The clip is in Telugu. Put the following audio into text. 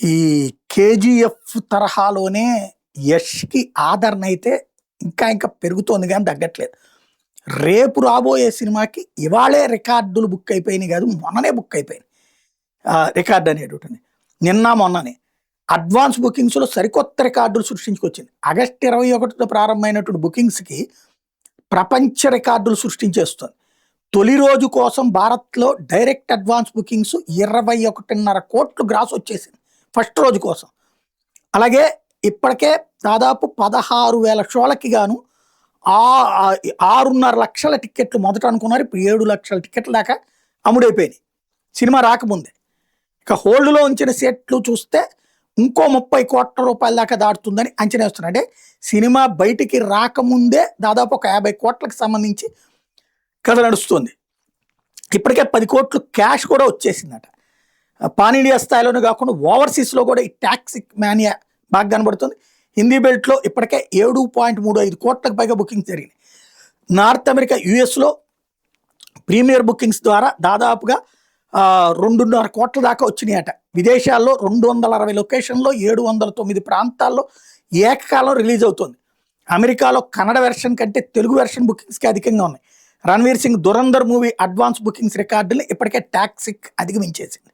ఈ కేజీఎఫ్ తరహాలోనే యష్‌కి ఆదరణ అయితే ఇంకా ఇంకా పెరుగుతోంది గానీ తగ్గట్లేదు. రేపు రాబోయే సినిమాకి ఇవాళే రికార్డులు బుక్ అయిపోయినాయి కాదు, మొన్ననే బుక్ అయిపోయినాయి. రికార్డ్ అనేటువంటిది. నిన్న మొన్ననే. అడ్వాన్స్ బుకింగ్స్‌లో సరికొత్త రికార్డులు సృష్టించుకొచ్చింది. ఆగస్టు 21తో ప్రారంభమైనటువంటి బుకింగ్స్‌కి ప్రపంచ రికార్డులు సృష్టించేస్తుంది. తొలి రోజు కోసం భారత్‌లో డైరెక్ట్ అడ్వాన్స్ బుకింగ్స్ 21.5 కోట్లు గ్రాస్ వచ్చేసింది. ఫస్ట్ రోజు కోసం. అలాగే ఇప్పటికే దాదాపు 16,000 షోలకి గాను 6.5 లక్షల టికెట్లు మొదట అనుకున్నారు. ఇప్పుడు 7 లక్షల టికెట్ల దాకా అమ్ముడైపోయినాయి. సినిమా రాకముందే. ఇక హోల్డ్‌లో ఉంచిన సీట్లు చూస్తే ఇంకో 30 కోట్ల రూపాయల దాకా దాటుతుందని అంచనా వేస్తున్నారు. అంటే సినిమా బయటికి రాకముందే దాదాపు ఒక 50 కోట్లకు సంబంధించి కథ నడుస్తుంది. ఇప్పటికే 10 కోట్లు క్యాష్ కూడా వచ్చేసిందట. పాన్ ఇండియా స్థాయిలోనే కాకుండా ఓవర్సీస్‌లో కూడా ఈ టాక్సిక్ మానియా బాగా కనబడుతుంది. హిందీ బెల్ట్‌లో ఇప్పటికే 7.35 కోట్లకు పైగా బుకింగ్స్ జరిగినాయి. నార్త్ అమెరికా, యూఎస్‌లో ప్రీమియర్ బుకింగ్స్ ద్వారా దాదాపుగా 2.5 కోట్ల దాకా వచ్చినాయట. విదేశాల్లో 260 లొకేషన్‌లో 709 ప్రాంతాల్లో ఏకకాలం రిలీజ్ అవుతుంది. అమెరికాలో కన్నడ వెర్షన్ కంటే తెలుగు వెర్షన్ బుకింగ్స్‌కి అధికంగా ఉన్నాయి. Ranveer Singh 'Dhurandhar' movie advance bookings రికార్డుని ఇప్పటికే టాక్సిక్ అధిగమించేసింది.